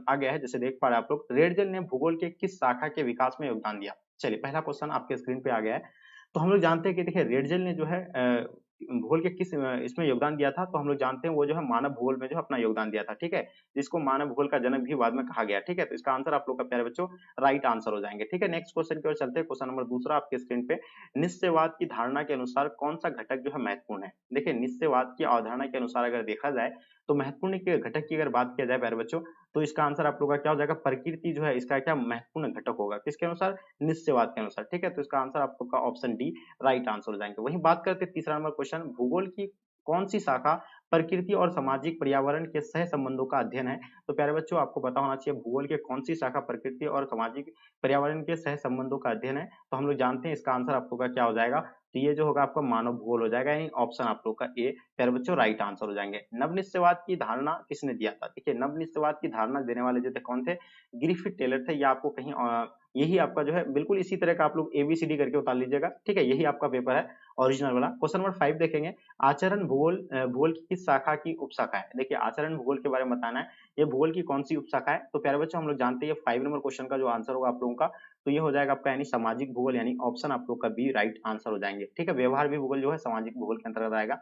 आ गया है, जैसे देख पा रहे हैं आप लोग, रेडजेल ने भूगोल के किस शाखा के विकास में योगदान दिया? चलिए पहला क्वेश्चन आपके स्क्रीन पे आ गया है। तो हम लोग जानते हैं कि देखिए रेडजेल ने जो है भूगोल के किस इसमें योगदान दिया था, तो हम लोग जानते हैं वो जो है मानव भूगोल में जो है अपना योगदान दिया था, ठीक है? जिसको मानव भूगोल का जनक भी बाद में कहा गया, ठीक है? तो इसका आंसर आप लोग का प्यारे बच्चों राइट आंसर हो जाएँगे, ठीक है? नेक्स्ट क्वेश्चन की ओर चलते हैं, क्वेश्चन नंबर दूसरा आपके स्क्रीन पे, निश्चयवाद की धारणा के अनुसार कौन-सा घटक जो है महत्वपूर्ण है? देखिए निश्चयवाद की अवधारणा के अनुसार अगर देखा जाए, तो महत्वपूर्ण के घटक की अगर बात किया जाए प्यारे बच्चों, तो इसका आंसर आप लोग का क्या हो जाएगा? प्रकृति जो है इसका क्या महत्वपूर्ण घटक होगा, किसके अनुसार? निश्चयवाद के अनुसार, ठीक है? तो इसका आंसर आप लोग का ऑप्शन डी राइट आंसर हो जाएँगे। वहीं बात करते हैं तीसरा नंबर क्वेश्चन, भूगोल की कौन-सी शाखा प्रकृति और सामाजिक पर्यावरण के सह संबंधों का अध्ययन है? तो प्यारे बच्चों आपको पता होना चाहिए भूगोल की कौन-सी शाखा प्रकृति और सामाजिक पर्यावरण के सह संबंधों का अध्ययन है? तो हम लोग जानते हैं इसका आंसर आप लोग का क्या हो जाएगा? तो ये जो होगा आपका मानव भूगोल हो जाएगा, यानी ऑप्शन आप लोग का ए प्यारे बच्चों राइट आंसर हो जाएँगे। नवनिश्चयवाद की धारणा किसने दिया था? देखिए नवनिश्चयवाद की धारणा देने वाले जो थे कौन थे? ग्रिफिथ टेलर थे, या आपको कहीं यही आपका जो है बिल्कुल इसी तरह का आप लोग एबीसीडी करके उतार लीजिएगा, ठीक है? यही आपका पेपर है ओरिजिनल वाला। क्वेश्चन नंबर 5 देखेंगे, आचरण भूगोल भूगोल की किस शाखा की उपशाखा है? देखिए आचरण भूगोल के बारे में बताना है, ये भूगोल की कौन-सी उपशाखा है? तो प्यारे बच्चों हम लोग जानते हैं ये 5 नंबर क्वेश्चन का जो आंसर होगा आप लोगों का, तो ये हो जाएगा आपका यानी सामाजिक भूगोल, यानी ऑप्शन आप लोग का बी राइट आंसर हो जाएँगे, ठीक है? व्यवहार भी भूगोल जो है सामाजिक भूगोल के अंतर्गत आएगा।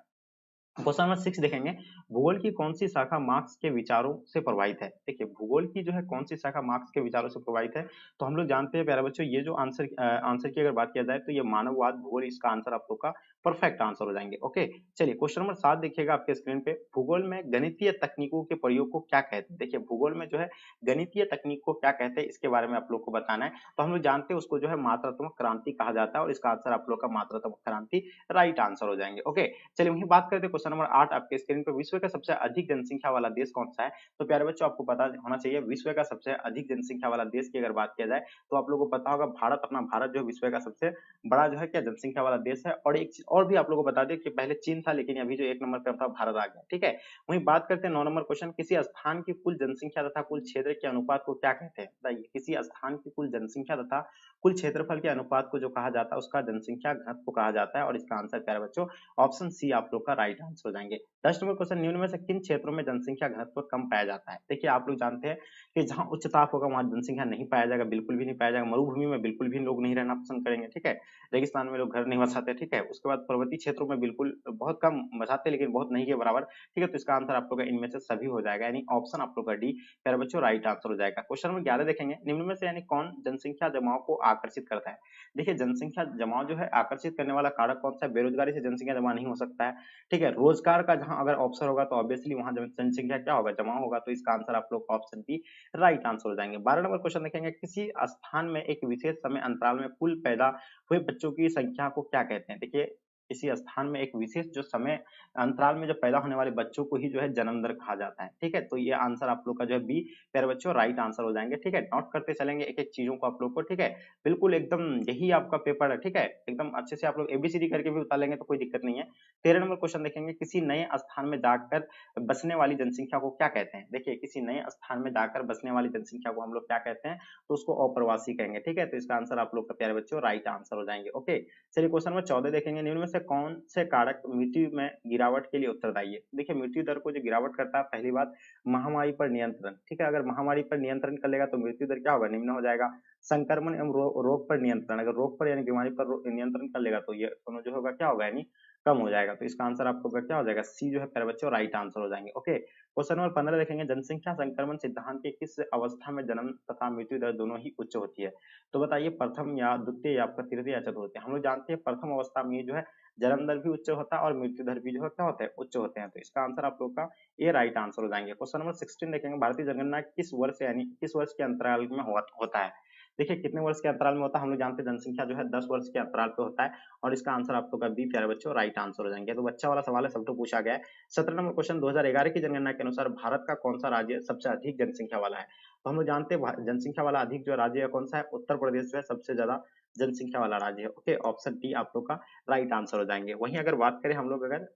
क्वेश्चन नंबर 6 देखेंगे, भूगोल की कौन-सी शाखा मार्क्स के विचारों से प्रभावित है? देखिए, भूगोल की जो है कौन-सी शाखा मार्क्स के विचारों से प्रभावित है? तो हम लोग जानते हैं प्यारे बच्चों ये जो आंसर की अगर बात किया जाए तो ये मानववाद भूगोल, इसका आंसर आप लोग का परफेक्ट आंसर हो जाएँगे, ओके? चलिए क्वेश्चन नंबर 7 देखिएगा आपके स्क्रीन पे, भूगोल में गणितीय तकनीकों के प्रयोग को क्या कहते हैं? देखिए, भूगोल में जो है गणितीय तकनीक को क्या कहते हैं इसके बारे में आप लोग को बताना है। तो हम लोग जानते हैं उसको जो है मात्रात्मक क्रांति कहा जाता है और इसका आंसर आप लोग का मात्रात्मक क्रांति राइट आंसर हो जाएँगे, ओके? चलिए वहीं बात करते हैं क्वेश्चन नंबर 8 आपके स्क्रीन पे, विश्व का सबसे अधिक जनसंख्या वाला देश कौन-सा है? तो प्यारे बच्चों आपको पता होना चाहिए विश्व का सबसे अधिक जनसंख्या वाला देश की अगर बात किया जाए, तो आप लोगों को पता होगा भारत, अपना भारत जो है विश्व का सबसे बड़ा जो है क्या जनसंख्या वाला देश है। और एक चीज़ और भी आप लोगों को बता दें कि पहले चीन था, लेकिन अभी जो 1 नंबर पे था भारत आ गया, ठीक है? वहीं बात करते हैं 9 नंबर क्वेश्चन, किसी स्थान की कुल जनसंख्या तथा कुल क्षेत्र के अनुपात को क्या कहते हैं? बताइए, किसी स्थान की कुल जनसंख्या तथा कुल क्षेत्रफल के अनुपात को जो कहा जाता है उसका जनसंख्या घनत्व कहा जाता है और इसका आंसर प्यारे बच्चों ऑप्शन सी आप लोग का राइट आंसर हो जाएँगे। 10 नंबर क्वेश्चन, निम्न में से किन क्षेत्रों में जनसंख्या घनत्व कम पाया जाता है? देखिए आप लोग जानते हैं कि जहाँ उच्च ताप होगा वहाँ जनसंख्या नहीं पाया जाएगा, बिल्कुल भी नहीं पाया जाएगा। मरुभूमि में बिल्कुल भी लोग नहीं रहना पसंद करेंगे, ठीक है? रेगिस्तान में लोग घर नहीं बसाते, ठीक है? उसके बाद पर्वतीय क्षेत्रों में बिल्कुल बहुत कम बसाते हैं, लेकिन बहुत नहीं के बराबर, ठीक है? तो इसका आंसर आप लोग का इनमें से सभी हो जाएगा, यानी ऑप्शन आप लोग का डी प्यारे बच्चों राइट आंसर हो जाएगा। क्वेश्चन नंबर 11 देखेंगे, निम्न में से यानी कौन जनसंख्या जमाव को आकर्षित करता है? देखिए जनसंख्या जमाव जो है आकर्षित करने वाला कारक कौन-सा है? बेरोज़गारी से जनसंख्या जमा नहीं हो सकता है, ठीक है? रोज़गार का जहाँ अगर अवसर होगा तो ऑब्वियसली वहाँ जनसंख्या क्या होगा? जमा होगा, तो इसका आंसर आप लोग का ऑप्शन बी राइट आंसर हो जाएँगे। 12 नंबर क्वेश्चन देखेंगे, किसी स्थान में एक विशेष समय अंतराल में कुल पैदा हुए बच्चों की संख्या को क्या कहते हैं? देखिए, किसी स्थान में एक विशेष जो समय अंतराल में जो पैदा होने वाले बच्चों को ही जो है जन्म दर कहा जाता है, ठीक है? तो ये आंसर आप लोग का जो है बी प्यारे बच्चों राइट आंसर हो जाएँगे, ठीक है? नोट करते चलेंगे एक-एक चीज़ों को आप लोग को, ठीक है? बिल्कुल एकदम यही आपका पेपर है, ठीक है? एकदम अच्छे से आप लोग एबीसीडी करके भी उतार लेंगे तो कोई दिक्कत नहीं है। 13 नंबर क्वेश्चन देखेंगे, किसी नए स्थान में जाकर बसने वाली जनसंख्या को क्या कहते हैं? देखिए, किसी नए स्थान में जाकर बसने वाली जनसंख्या को हम लोग क्या कहते हैं? तो उसको अप्रवासी कहेंगे, ठीक है? तो इसका आंसर आप लोग का प्यारे बच्चों राइट आंसर हो जाएँगे, ओके? चलिए क्वेश्चन नंबर 14 देखेंगे, निम्न में से कौन से कारक मृत्यु में गिरावट के लिए उत्तरदायी है? देखिए, मृत्यु दर को जो गिरावट करता है, पहली बात महामारी पर नियंत्रण, ठीक है? अगर महामारी पर नियंत्रण कर लेगा तो मृत्यु दर क्या होगा? निम्न हो जाएगा। संक्रमण एवं रोग पर नियंत्रण, अगर रोग पर यानी बीमारी पर नियंत्रण कर लेगा तो ये दोनों जो होगा क्या होगा, यानी कम हो जाएगा। तो इसका आंसर आपको क्या हो जाएगा? सी जो है प्यारे बच्चों राइट आंसर हो जाएँगे, ओके। क्वेश्चन नंबर 15 देखेंगे, जनसंख्या संक्रमण सिद्धांत के किस अवस्था में जन्म तथा मृत्यु दर दोनों ही उच्च होती है? तो बताइए प्रथम या द्वितीय या आपका तृतीय या चतुर्थ? हम लोग जानते हैं प्रथम अवस्था में जो है जन्म दर भी उच्च होता है और मृत्यु दर भी जो है क्या होता है? उच्च होते हैं। तो इसका आंसर आप लोग का ए राइट आंसर हो जाएँगे। क्वेश्चन नंबर 16 देखेंगे, भारतीय जनगणना किस वर्ष यानी किस वर्ष के अंतराल में होता है? देखिए कितने वर्ष के अंतराल में होता है? हम लोग जानते हैं जनसंख्या जो है 10 वर्ष के अंतराल पे होता है और इसका आंसर आप लोग का बी प्यारे बच्चों राइट आंसर हो जाएँगे। तो बच्चा वाला सवाल है, सब तो पूछा गया है। 17 नंबर क्वेश्चन, 2011 की जनगणना के अनुसार भारत का कौन-सा राज्य सबसे अधिक जनसंख्या वाला है? तो हम लोग जानते हैं जनसंख्या वाला अधिक जो राज्य है कौन-सा है? उत्तर प्रदेश जो है सबसे ज़्यादा जनसंख्या वाला राज्य है। ओके, ऑप्शन डी आप लोग का राइट आंसर हो जाएंगे। वहीं अगर बात करें हम लोग अगर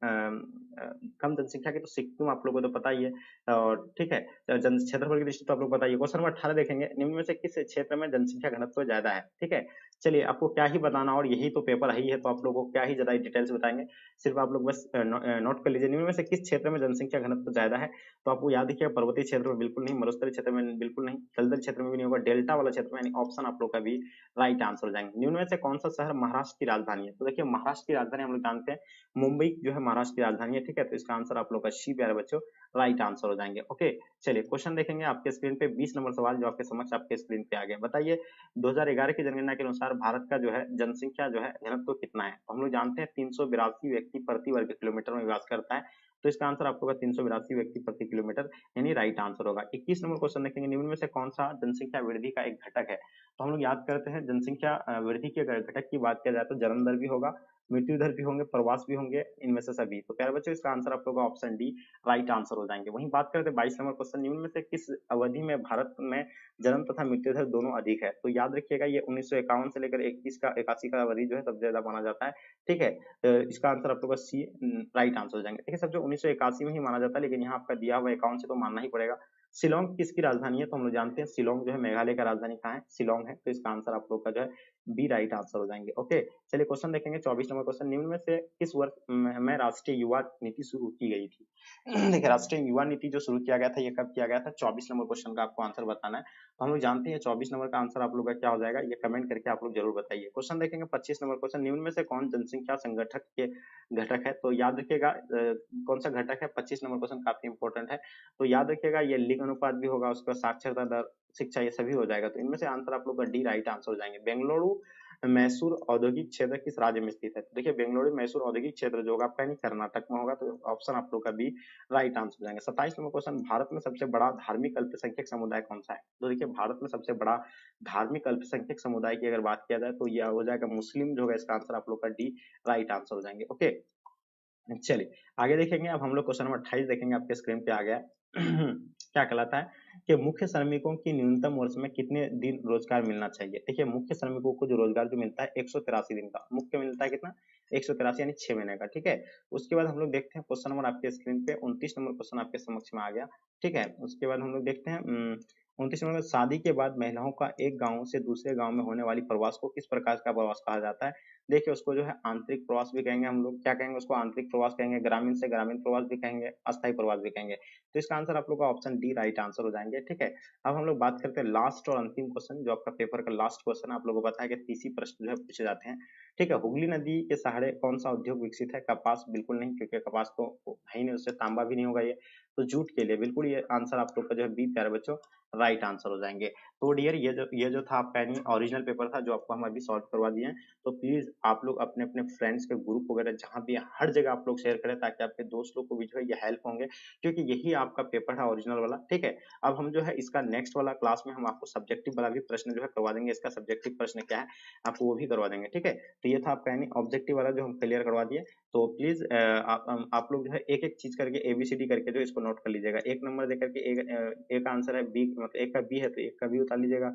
कम जनसंख्या की, तो सिक्किम आप लोगों को तो पता ही है, और ठीक है, जन क्षेत्रफल की दृष्टि तो आप लोग बताइए। क्वेश्चन नंबर 18 देखेंगे, निम्न में से किस क्षेत्र में जनसंख्या घनत्व ज्यादा है? ठीक है, चलिए आपको क्या ही बताना, और यही तो पेपर है ही है, तो आप लोगों को क्या ही ज्यादा डिटेल्स बताएंगे, सिर्फ आप लोग बस नोट कर लीजिए। निम्न में से किस क्षेत्र में जनसंख्या घनत्व ज्यादा है? तो आपको याद रखिएगा, पर्वतीय क्षेत्र में बिल्कुल नहीं, मरुस्थलीय क्षेत्र में बिल्कुल नहीं, दलदल क्षेत्र में भी नहीं होगा, डेल्टा वाला क्षेत्र में, यानी ऑप्शन आप लोग का भी राइट आंसर हो जाएंगे। निम्न में से कौन सा शहर महाराष्ट्र की राजधानी है? तो देखिए, महाराष्ट्र की राजधानी हम लोग जानते हैं मुंबई जो है महाराष्ट्र की राजधानी है। ठीक है, तो इसका आंसर आप लोग का सी, प्यारे बच्चों, राइट आंसर हो जाएंगे। ओके, चलिए क्वेश्चन देखेंगे आपके स्क्रीन पे, 20 नंबर सवाल जो आपके समक्ष आपके स्क्रीन पे आ गया। बताइए 2011 की जनगणना के अनुसार भारत का जो है जनसंख्या जो है घनत्व कितना है? तो हम लोग जानते हैं 382 व्यक्ति प्रति वर्ग किलोमीटर में निवास करता है, तो इसका आंसर आपको 382 व्यक्ति प्रति किलोमीटर यानी राइट आंसर होगा। 21 नंबर क्वेश्चन देखेंगे, निम्न में से कौन सा जनसंख्या वृद्धि का एक घटक है? तो हम लोग याद करते हैं जनसंख्या वृद्धि के अगर घटक की बात किया जाए तो जन्म दर भी होगा, मृत्यु दर भी होंगे, प्रवास भी होंगे, इनमें से सभी। तो प्यारे बच्चों, इसका आंसर आप लोगों का ऑप्शन डी राइट आंसर हो जाएंगे। वहीं बात करते हैं 22 नंबर क्वेश्चन, निम्न में से किस अवधि में भारत में जन्म तथा मृत्यु दर दोनों अधिक है? तो याद रखिएगा, ये 1951 से लेकर 21 का 81 का अवधि जो है सबसे ज्यादा माना जाता है। ठीक है, इसका आंसर आप लोग का सी राइट आंसर हो जाएंगे। देखिए, सब जो 1981 में ही माना जाता है, लेकिन यहाँ आपका दिया हुआ 51 से तो मानना ही पड़ेगा। शिलोंग किसकी राजधानी है? तो हम लोग जानते हैं शिलोंग जो है मेघालय का राजधानी कहाँ है? शिलोंग है, तो इसका आंसर आप लोग का जो है बी राइट आंसर हो जाएंगे। ओके, चलिए क्वेश्चन देखेंगे 24 नंबर क्वेश्चन, निम्न में से किस वर्ष में राष्ट्रीय युवा नीति शुरू की गई थी? देखिए, राष्ट्रीय युवा नीति जो शुरू किया गया था, ये कब किया गया था? 24 नंबर क्वेश्चन का आपको आंसर बताना है। तो हम लोग जानते हैं 24 नंबर का आंसर आप लोग का क्या हो जाएगा, ये कमेंट करके आप लोग जरूर बताइए। क्वेश्चन देखेंगे 25 नंबर क्वेश्चन, निम्न में से कौन जनसंख्या संगठक के घटक है? तो याद रखिएगा कौन सा घटक है, 25 नंबर क्वेश्चन काफी इंपॉर्टेंट है, तो याद रखिएगा ये लिंग अनुपात भी होगा, उसका साक्षरता दर, शिक्षा, ये सभी हो जाएगा। तो इनमें से आंसर आप लोग का डी राइट आंसर हो जाएंगे। बेंगलुरु मैसूर औद्योगिक क्षेत्र किस राज्य में स्थित है? तो देखिए, बेंगलुरु मैसूर औद्योगिक क्षेत्र जो होगा आपका यानी कर्नाटक में होगा, तो ऑप्शन आप लोग का बी राइट आंसर हो जाएंगे। 27 नंबर क्वेश्चन, भारत में सबसे बड़ा धार्मिक अल्पसंख्यक समुदाय कौन सा है? तो देखिए, भारत में सबसे बड़ा धार्मिक अल्पसंख्यक समुदाय की अगर बात किया जाए तो यह हो जाएगा मुस्लिम जो होगा, इसका आंसर आप लोग का डी राइट आंसर हो जाएंगे। ओके, चलिए आगे देखेंगे, अब हम लोग क्वेश्चन नंबर 28 देखेंगे, आपके स्क्रीन पे आ गया। क्या कहलाता है कि मुख्य श्रमिकों की न्यूनतम वर्ष में कितने दिन रोजगार मिलना चाहिए? देखिए, मुख्य श्रमिकों को जो रोजगार जो मिलता है 183 दिन का, मुख्य मिलता है कितना? 183 यानी 6 महीने का। ठीक है, उसके बाद हम लोग देखते हैं क्वेश्चन नंबर आपके स्क्रीन पे 29 नंबर क्वेश्चन आपके समक्ष में आ गया। ठीक है, उसके बाद हम लोग देखते हैं 29 नंबर, शादी के बाद महिलाओं का एक गांव से दूसरे गांव में होने वाली प्रवास को किस प्रकार का प्रवास कहा जाता है? देखिए, उसको जो है आंतरिक प्रवास भी कहेंगे हम लोग, क्या कहेंगे उसको? आंतरिक प्रवास कहेंगे, ग्रामीण से ग्रामीण प्रवास भी कहेंगे, अस्थायी प्रवास भी कहेंगे। तो इसका आंसर आप लोग का ऑप्शन डी राइट आंसर हो जाएंगे। ठीक है, अब हम लोग बात करते हैं लास्ट और अंतिम क्वेश्चन, जो आपका पेपर का लास्ट क्वेश्चन, आप लोगों को पता है कि 30 प्रश्न जो है पूछे जाते हैं। ठीक है, हुगली नदी के सहारे कौन सा उद्योग विकसित है? कपास बिल्कुल नहीं, क्योंकि कपास तो है ही नहीं, उससे तांबा भी नहीं होगा ये। तो जूट के लिए बिल्कुल, ये आंसर आप लोग का जो है बी, प्यारे बच्चों, राइट आंसर हो जाएंगे। तो डियर, ये जो था आपका यानी ओरिजिनल पेपर था, जो आपको हम अभी सॉल्व करवा दिए हैं। तो प्लीज आप लोग अपने अपने फ्रेंड्स के ग्रुप वगैरह जहां भी है, हर जगह आप लोग शेयर करें, ताकि आपके दोस्त लोग को भी जो है ये हेल्प होंगे, क्योंकि यही आपका पेपर है ओरिजिनल वाला। ठीक है, अब हम जो है इसका नेक्स्ट वाला क्लास में हम आपको सब्जेक्टिव वाला भी प्रश्न जो है करवा देंगे, इसका सब्जेक्टिव प्रश्न क्या है आपको वो भी करवा देंगे। ठीक है, तो ये था आपका यानी ऑब्जेक्टिव वाला जो हम क्लियर करवा दिए। तो प्लीज आप लोग जो है एक एक चीज करके एबीसीडी करके जो इसको नोट कर लीजिएगा। एक नंबर देकर के एक आंसर है बी, मतलब एक का बी है तो एक का बी उतार लीजिएगा,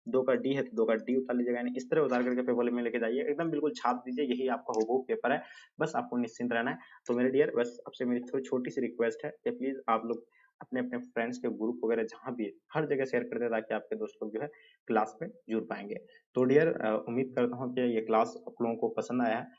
दो का डी है तो दो का डी उतार लीजिएगा, यानी इस तरह उतार करके पेपर में लेके जाइए, एकदम बिल्कुल छाप दीजिए, यही आपका हूबहू पेपर है। बस आपको निश्चिंत रहना है। तो मेरे डियर, बस आपसे मेरी थोड़ी छोटी सी रिक्वेस्ट है कि प्लीज आप लोग अपने अपने फ्रेंड्स के ग्रुप वगैरह जहां भी है, हर जगह शेयर कर दे, ताकि आपके दोस्त लोग जो है क्लास में जुड़ पाएंगे। तो डियर, उम्मीद करता हूँ कि ये क्लास आप लोगों को पसंद आया है।